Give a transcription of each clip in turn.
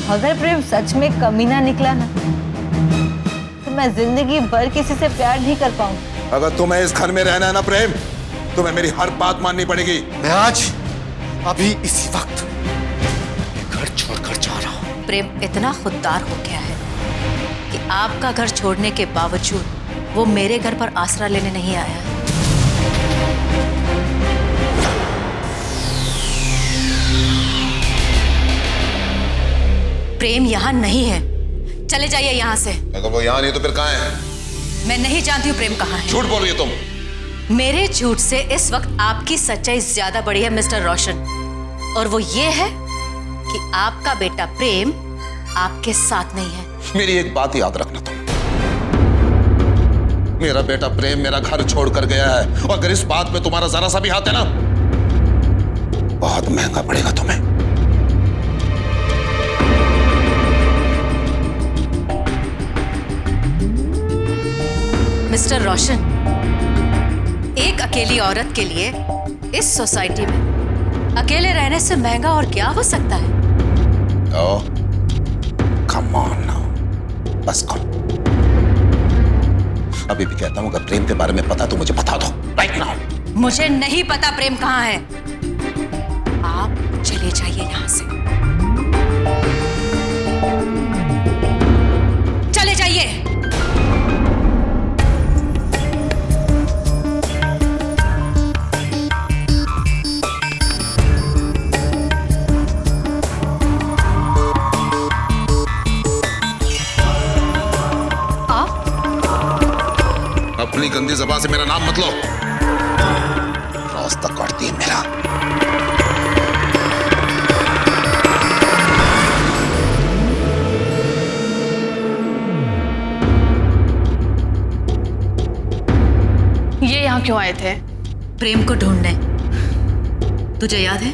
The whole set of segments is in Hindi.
अगर प्रेम सच में कमीना निकला ना तो मैं जिंदगी भर किसी से प्यार नहीं कर पाऊंगी। अगर तुम्हें इस घर में रहना है ना प्रेम, तुम्हें मेरी हर बात माननी पड़ेगी। मैं आज अभी इसी वक्त घर छोड़कर जा रहा हूं। प्रेम इतना खुददार हो गया है कि आपका घर छोड़ने के बावजूद वो मेरे घर पर आसरा लेने नहीं आया। प्रेम यहाँ नहीं है, चले जाइए यहाँ से। अगर वो यहाँ नहीं तो फिर कहाँ है? मैं नहीं जानती हूँ प्रेम कहाँ है। झूठ बोल रही हो तुम। मेरे झूठ से इस वक्त आपकी सच्चाई ज्यादा बड़ी है मिस्टर रोशन, और वो ये है कि आपका बेटा प्रेम आपके साथ नहीं है। मेरी एक बात याद रखना तुम, मेरा बेटा प्रेम मेरा घर छोड़कर गया है, और अगर इस बात में तुम्हारा जरा सा भी हाथ है ना, बहुत महंगा पड़ेगा तुम्हें। मिस्टर रोशन, एक अकेली औरत के लिए इस सोसाइटी में अकेले रहने से महंगा और क्या हो सकता है? Oh, come on now, बस करो। अभी भी कहता हूं अगर प्रेम के बारे में पता तो मुझे बता दो right now। मुझे नहीं पता प्रेम कहाँ है। आप चले जाइए यहाँ से, चले जाइए। अपनी गंदी ज़बान से मेरा नाम मत लो, रास्ता काटती है मेरा। ये यहाँ क्यों आए थे? प्रेम को ढूंढने। तुझे याद है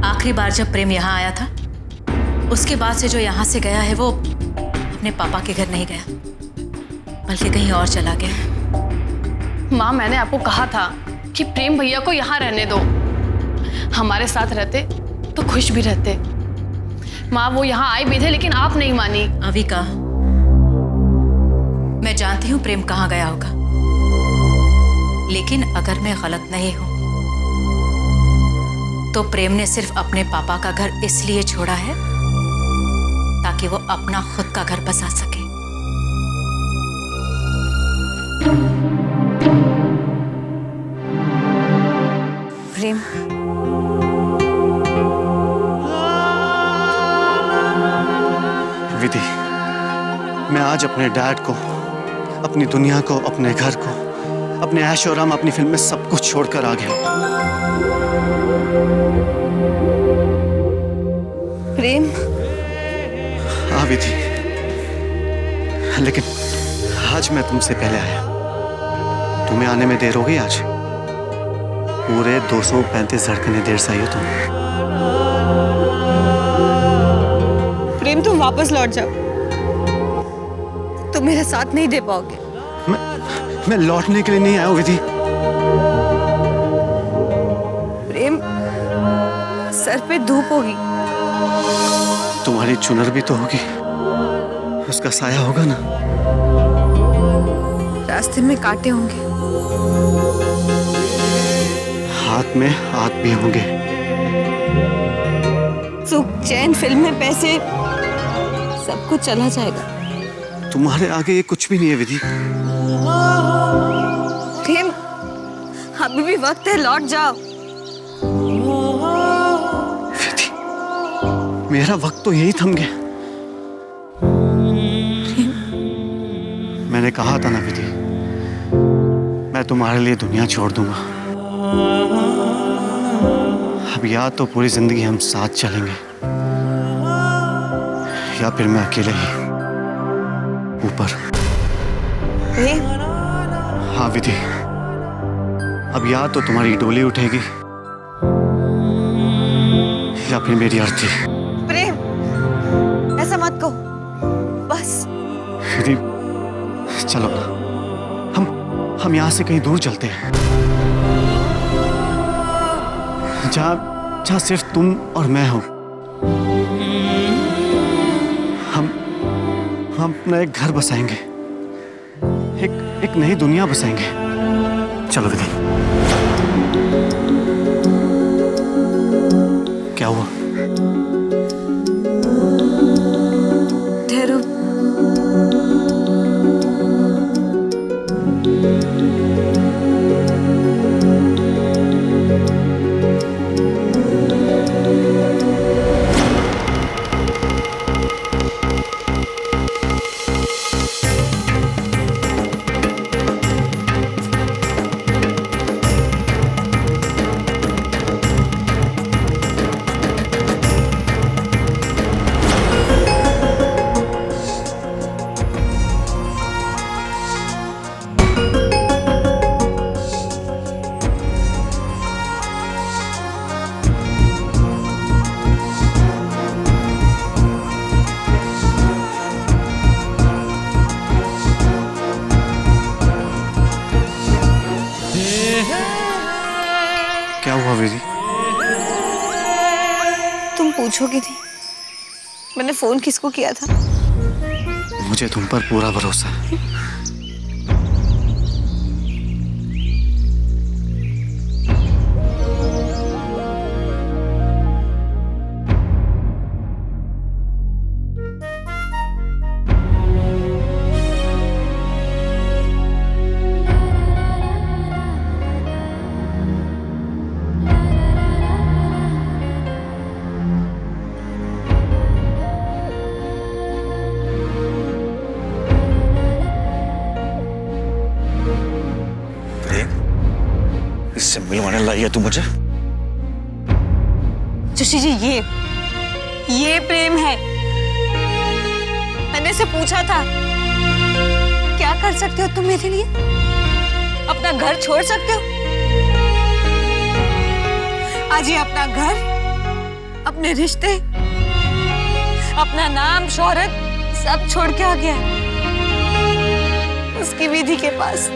आखिरी बार जब प्रेम यहाँ आया था, उसके बाद से जो यहाँ से गया है वो अपने पापा के घर नहीं गया, बल्कि कहीं और चला गया। माँ, मैंने आपको कहा था कि प्रेम भैया को यहाँ रहने दो, हमारे साथ रहते तो खुश भी रहते। माँ, वो यहाँ आए भी थे लेकिन आप नहीं मानी। अविका, मैं जानती हूँ प्रेम कहाँ गया होगा, लेकिन अगर मैं गलत नहीं हूं तो प्रेम ने सिर्फ अपने पापा का घर इसलिए छोड़ा है ताकि वो अपना खुद का घर बसा सके। प्रेम, विधि, मैं आज अपने डैड को, अपनी दुनिया को, अपने घर को, अपने ऐश और आराम, अपनी फिल्म में सब कुछ छोड़कर आ गया। प्रेम, हाँ विधि, लेकिन आज मैं तुमसे पहले आया। तुम्हें आने में देर हो गई आज। पूरे 235 धड़कनें देर से आई हो तुम। प्रेम तुम वापस लौट जाओ, तुम मेरा साथ नहीं दे पाओगे। मैं लौटने के लिए नहीं आया हूं विधि। प्रेम, सर पे धूप होगी, तुम्हारी चुनर भी तो होगी, उसका साया होगा ना। रास्ते में कांटे होंगे, हाथ में हाथ भी होंगे। सुख, चैन, फिल्में, पैसे, सब कुछ चला जाएगा। तुम्हारे आगे ये कुछ भी नहीं है विधि। प्रेम, अभी भी वक्त है, लौट जाओ। विधि, मेरा वक्त तो यही थम गया। मैंने कहा था ना विधि, मैं तुम्हारे लिए दुनिया छोड़ दूंगा। अब या तो पूरी जिंदगी हम साथ चलेंगे या फिर मैं अकेले ही ऊपर। हाँ विधि, अब या तो तुम्हारी डोली उठेगी या फिर मेरी अर्थी। प्रेम, ऐसा मत कहो, बस। विधि, चलो हम यहाँ से कहीं दूर चलते हैं। जहाँ सिर्फ तुम और मैं हो। हम अपना एक घर बसाएंगे, एक नई दुनिया बसाएंगे। चलो विधि। क्या हुआ? ठहरो। क्या हुआ विधि? तुम पूछोगे नहीं मैंने फोन किसको किया था? मुझे तुम पर पूरा भरोसा है। इससे मिलवाने लाई है तू मुझे? जोशी जी ये प्रेम है। मैंने इसे पूछा था क्या कर सकते हो तुम मेरे लिए? अपना घर छोड़ सकते हो? आज ये अपना घर, अपने रिश्ते, अपना नाम, शोहरत सब छोड़ के आ गया उसकी विधि के पास।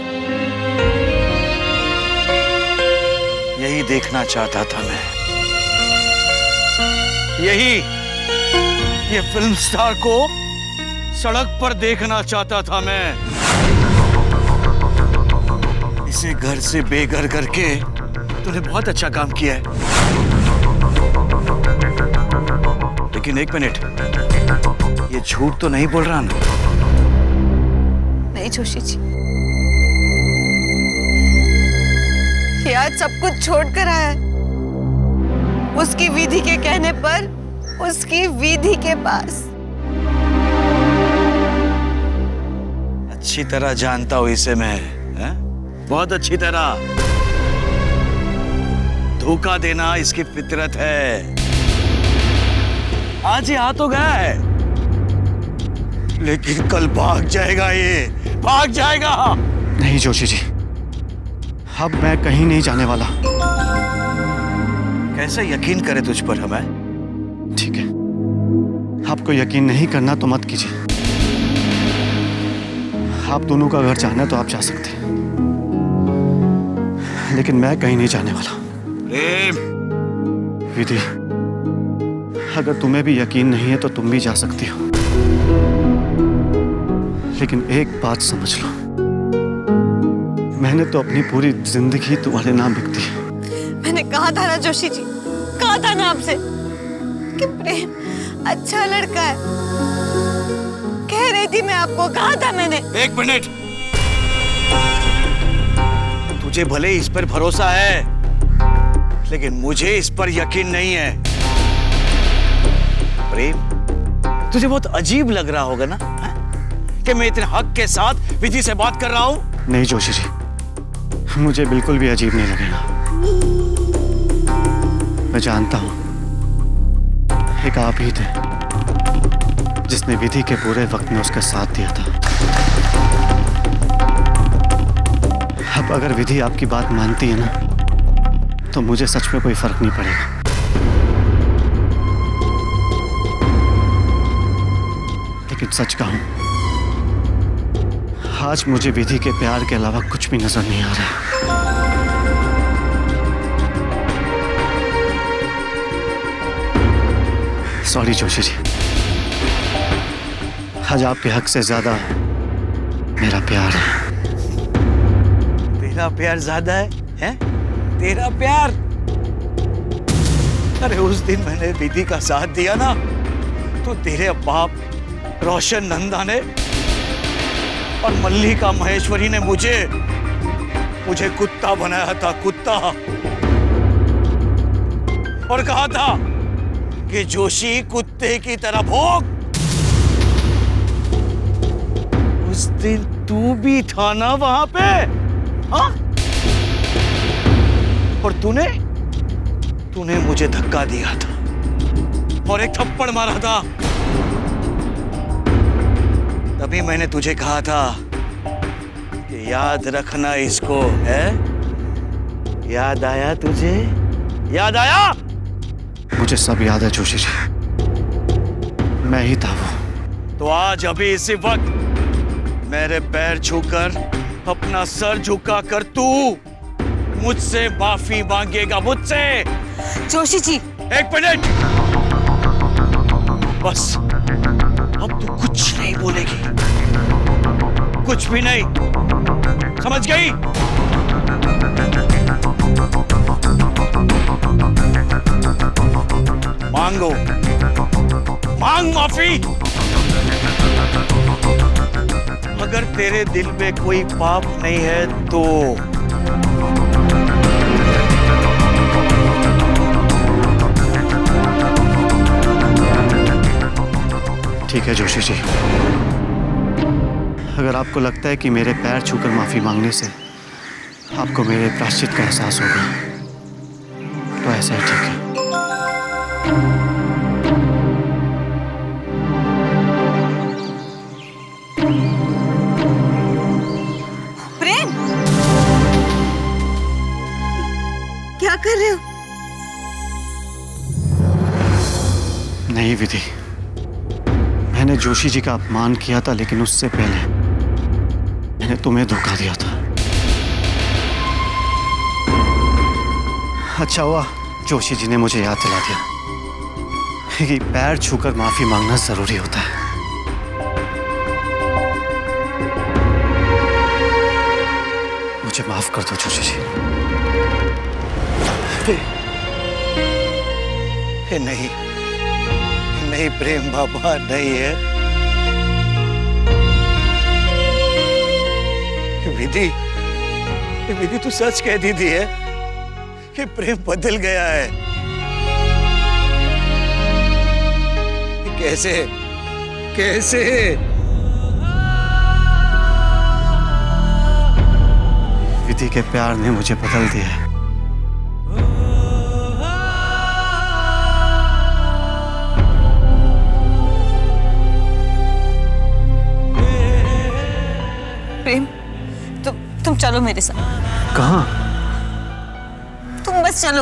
यही देखना चाहता था मैं, ये फिल्म स्टार को सड़क पर देखना चाहता था मैं। इसे घर से बेघर करके तूने बहुत अच्छा काम किया है। लेकिन एक मिनट, ये झूठ तो नहीं बोल रहा ना? नहीं जोशी जी, ये आज सब कुछ छोड़कर आया है उसकी विधि के कहने पर, उसकी विधि के पास। अच्छी तरह जानता हूं इसे मैं, है? बहुत अच्छी तरह। धोखा देना इसकी फितरत है। आज ये आ तो गया है, लेकिन कल भाग जाएगा, ये भाग जाएगा। नहीं जोशी जी, अब मैं कहीं नहीं जाने वाला। कैसे यकीन करे तुझ पर हमें? ठीक है, आपको यकीन नहीं करना तो मत कीजिए। आप दोनों का घर जाना है तो आप जा सकते हैं, लेकिन मैं कहीं नहीं जाने वाला। प्रेम, विधि, अगर तुम्हें भी यकीन नहीं है तो तुम भी जा सकती हो, लेकिन एक बात समझ लो, मैंने तो अपनी पूरी जिंदगी तुम्हारे नाम लिख दी। मैंने कहा था ना जोशी जी, कहा था ना आपसे कि प्रेम अच्छा लड़का है। कह रही थी मैं आपको, कहा था मैंने। एक मिनट, तुझे भले इस पर भरोसा है, लेकिन मुझे इस पर यकीन नहीं है। प्रेम, तुझे बहुत अजीब लग रहा होगा ना, है? कि मैं इतने हक के साथ विधि से बात कर रहा हूं। नहीं जोशी जी, मुझे बिल्कुल भी अजीब नहीं लगेगा। मैं जानता हूं एक आप ही थे जिसने विधि के बुरे वक्त में उसका साथ दिया था। अब अगर विधि आपकी बात मानती है ना, तो मुझे सच में कोई फर्क नहीं पड़ेगा। लेकिन सच कहूं, आज मुझे विधि के प्यार के अलावा कुछ भी नजर नहीं आ रहा है। सॉरी जोशी जी, आज आपके हक से ज्यादा मेरा प्यार है। तेरा प्यार ज्यादा है, हैं? तेरा प्यार? अरे उस दिन मैंने विधि का साथ दिया ना, तो तेरे बाप रोशन नंदा ने और मल्लिका महेश्वरी ने मुझे कुत्ता बनाया था, कुत्ता। और कहा था कि जोशी कुत्ते की तरह भौंक। उस दिन तू भी था ना वहां पे, हाँ? और तूने मुझे धक्का दिया था और एक थप्पड़ मारा था। तभी मैंने तुझे कहा था कि याद रखना इसको, है? याद आया तुझे? याद आया? मुझे सब याद है जोशी जी, मैं ही था वो। तो आज अभी इसी वक्त मेरे पैर छूकर, अपना सर झुकाकर तू मुझसे माफी मांगेगा, मुझसे। जोशी जी, एक मिनट, बस अब तू कुछ नहीं बोलेगी, कुछ भी नहीं, समझ गई? मांग माफी। अगर तेरे दिल में कोई पाप नहीं है तो। ठीक है जोशी जी, अगर आपको लगता है कि मेरे पैर छूकर माफी मांगने से आपको मेरे प्रायश्चित का एहसास होगा तो ऐसा ही ठीक है। प्रेम, क्या कर रहे हो? नहीं विधि, मैंने जोशी जी का अपमान किया था, लेकिन उससे पहले मैंने तुम्हें धोखा दिया था। अच्छा हुआ जोशी जी ने मुझे याद दिला दिया कि पैर छूकर माफी मांगना जरूरी होता है। मुझे माफ कर दो जोशी जी। नहीं नहीं प्रेम बाबा, नहीं है। विधि तू सच कह दी है कि प्रेम बदल गया है। कैसे कैसे? विधि के प्यार ने मुझे बदल दिया है। प्रेम, तुम चलो मेरे साथ। कहाँ? तुम बस चलो।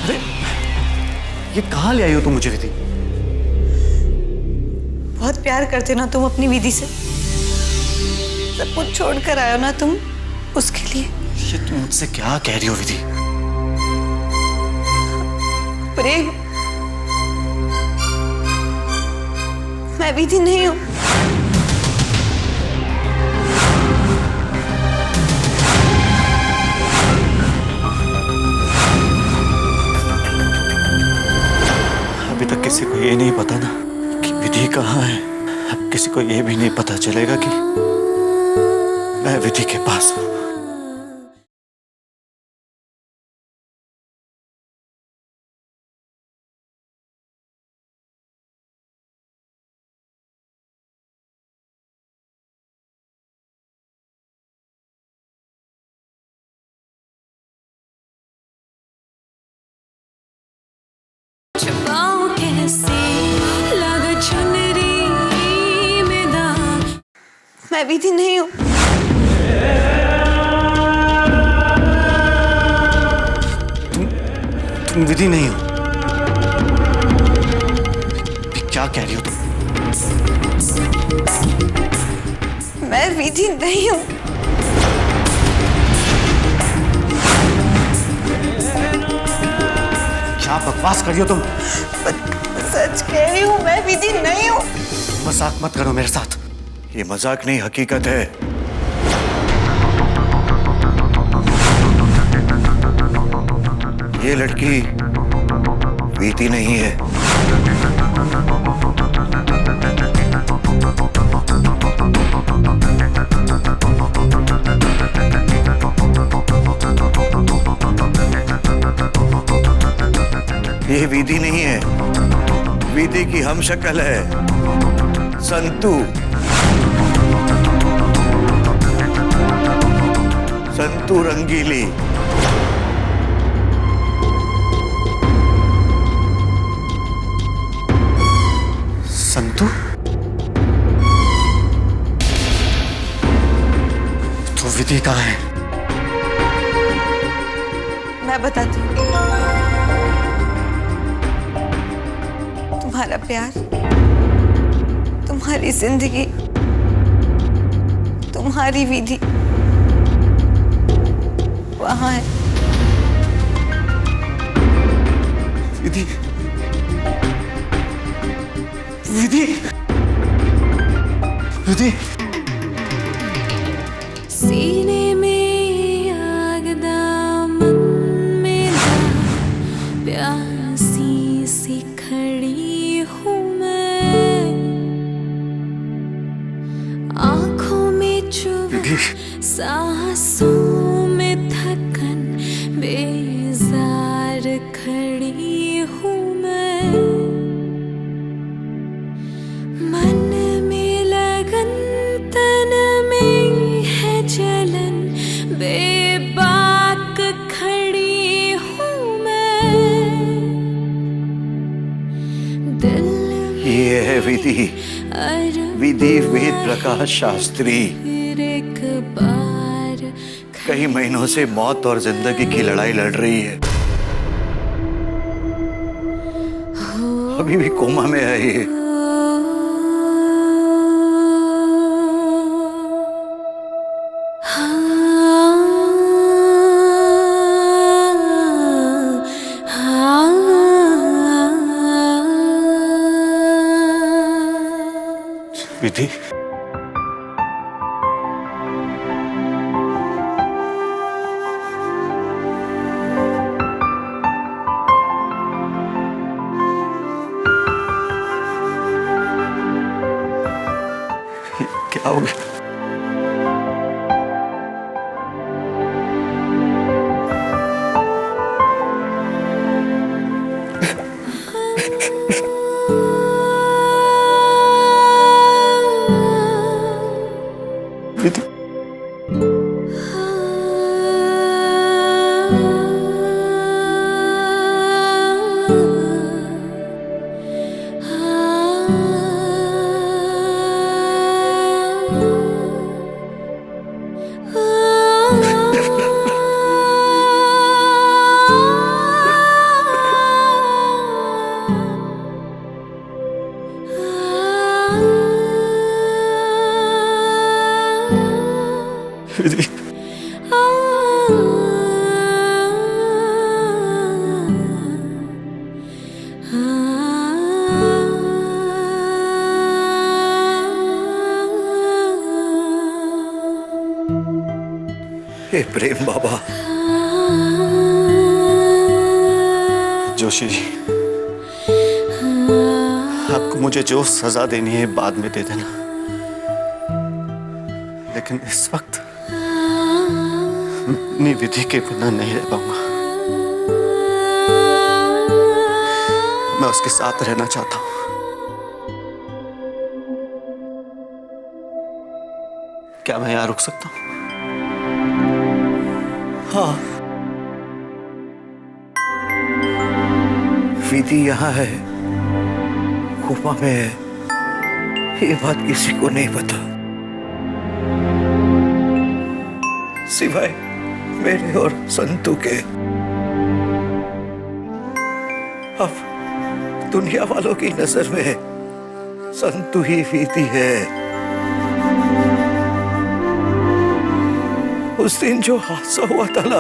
अरे ये कहाँ ले आई हो तुम मुझे विधि? बहुत प्यार करते ना तुम अपनी विधि से, सब कुछ छोड़कर आयो ना तुम उसके लिए। ये तुम मुझसे क्या कह रही हो विधि? प्रेम, मैं विधि नहीं हूं। अभी तक किसी को ये नहीं पता ना कि विधि कहाँ है। अब किसी को ये भी नहीं पता चलेगा कि मैं विधि के पास हूं। मैं विधि नहीं हूं। तुम विधि नहीं हो? क्या कह रही हो तुम? मैं विधि नहीं हूँ। क्या बकवास कर रही हो तुम? सच कह रही हूँ, मैं विधि नहीं हूँ। मजाक मत करो मेरे साथ। ये मजाक नहीं, हकीकत है। ये लड़की विधि नहीं है। ये विधि नहीं है, विधि की हम शक्ल है, संतू। संतू रंगीली। संतू? तो विधि कहाँ है? मैं बताती हूँ। तुम्हारा प्यार, तुम्हारी जिंदगी, तुम्हारी विधि वहां है। विधि? विधि? विधि? सीने में आग दामन में प्यासी सी खड़ी हूँ मैं, आंखों में चुभ, सांसों में थकन, बेजार खड़ी हूँ मैं। मन में लगन, तन में है जलन, बेबाक खड़ी हूँ मैं। दिल ये है विधि, विधि वेद प्रकाश शास्त्री। एक बार कई महीनों से मौत और जिंदगी की लड़ाई लड़ रही है। अभी भी कोमा में है ये। विधि? क्या हो गया? विधि? विधि? हे प्रेम बाबा। जोशी जी, आपको मुझे जो सजा देनी है बाद में दे देना, लेकिन इस वक्त अपनी विधि के बिना नहीं रह पाऊंगा। मैं उसके साथ रहना चाहता हूं। क्या मैं यहां रुक सकता हूं? हाँ, विधि यहाँ है, गुफा में है। ये बात किसी को नहीं पता सिवाय मेरे और संतू के। अब दुनिया वालों की नजर में संतू ही विधि है। उस दिन जो हादसा हुआ था ना,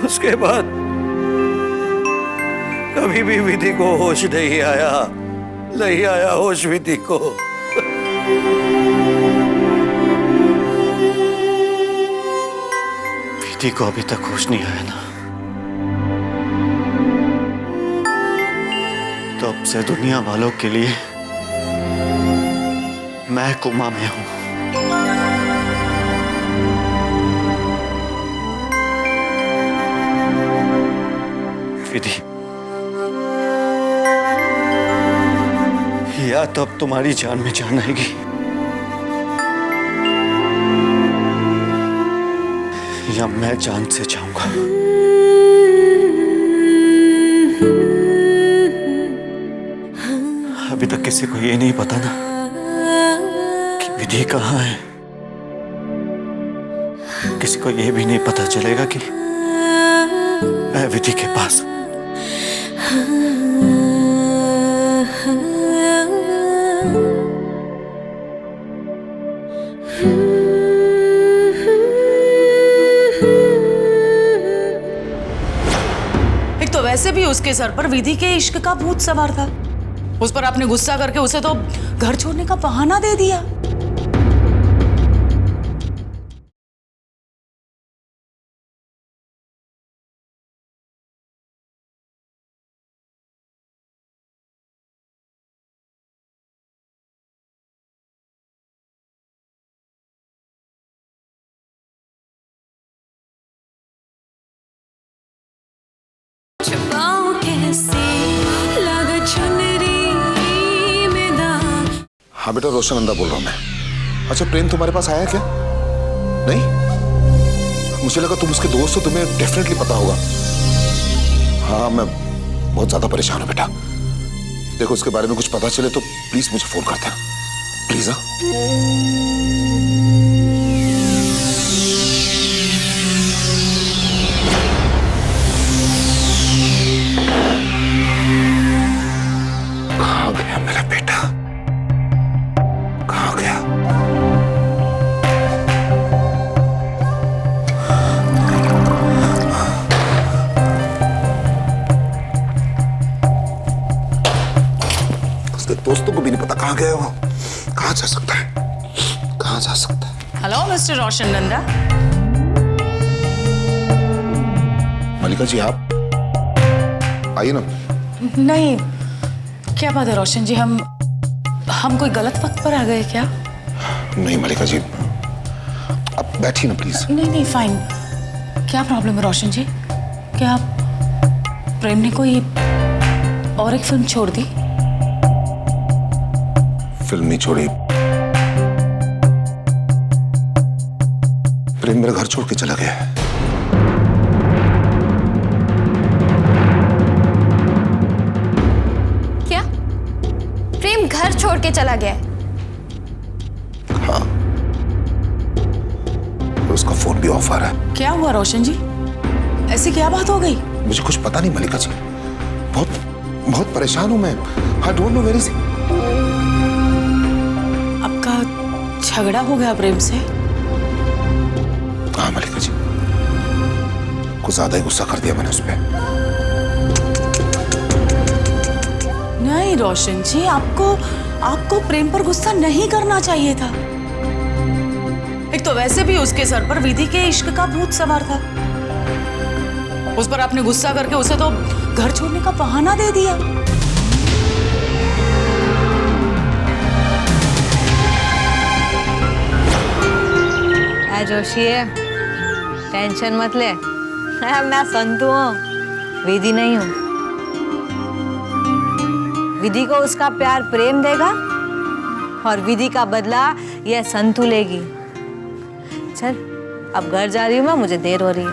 उसके बाद कभी भी विधि को होश नहीं आया होश विधि को। विधि को अभी तक होश नहीं आया ना, तो अब से दुनिया वालों के लिए मैं कोमा में हूं। विधि, या तो अब तुम्हारी जान में जान आएगी, या मैं जान से जाऊंगा। अभी तक किसी को ये नहीं पता ना कि विधि कहाँ है। किसी को ये भी नहीं पता चलेगा कि मैं विधि के पास हूं। एक तो वैसे भी उसके सर पर विधि के इश्क का भूत सवार था। उस पर आपने गुस्सा करके उसे तो घर छोड़ने का बहाना दे दिया। छुपाऊं कैसे लगा चुनरी में दाग। हाँ बेटा, रोशनंदा बोल रहा हूँ मैं। अच्छा, प्रेम तुम्हारे पास आया क्या? नहीं, मुझे लगा तुम उसके दोस्त हो, तुम्हें डेफिनेटली पता होगा। हाँ, मैं बहुत ज्यादा परेशान हूँ बेटा। देखो, उसके बारे में कुछ पता चले तो प्लीज मुझे फोन कर देना, प्लीज। हाँ, कहाँ गया मेरा बेटा? कहाँ गया? उसके दोस्तों को भी नहीं पता कहाँ गया वो। कहाँ जा सकता है? कहाँ जा सकता है? हेलो मिस्टर रोशन नंदा। मलिका जी, आप आइए ना। नहीं, क्या बात है रोशन जी, हम कोई गलत वक्त पर आ गए क्या? नहीं मलिका जी, आप बैठिए ना प्लीज। नहीं फाइन। क्या प्रॉब्लम है रोशन जी? क्या प्रेम ने कोई और एक फिल्म छोड़ दी? फिल्म नहीं छोड़ी, प्रेम मेरा घर छोड़ के चला गया है। क्या? प्रेम घर छोड़ के चला गया है? हाँ, और उसका फोन भी ऑफ आ रहा है। क्या हुआ रोशन जी? ऐसी क्या बात हो गई? मुझे कुछ पता नहीं मलिका जी, बहुत बहुत परेशान हूं मैं। I don't know where is he. आपका झगड़ा हो गया प्रेम से? हाँ मलिका जी, कुछ ज्यादा ही गुस्सा कर दिया मैंने उस पर। नहीं रोशन जी, आपको प्रेम पर गुस्सा नहीं करना चाहिए था। एक तो वैसे भी उसके सर पर विधि के इश्क का भूत सवार था। उस पर आपने गुस्सा करके उसे तो घर छोड़ने का बहाना दे दिया। जोशी है, टेंशन मत ले। मैं संतु हूँ, विधि नहीं हूँ। विधि को उसका प्यार प्रेम देगा और विधि का बदला यह संतु लेगी। चल, अब घर जा रही हूँ मैं, मुझे देर हो रही है।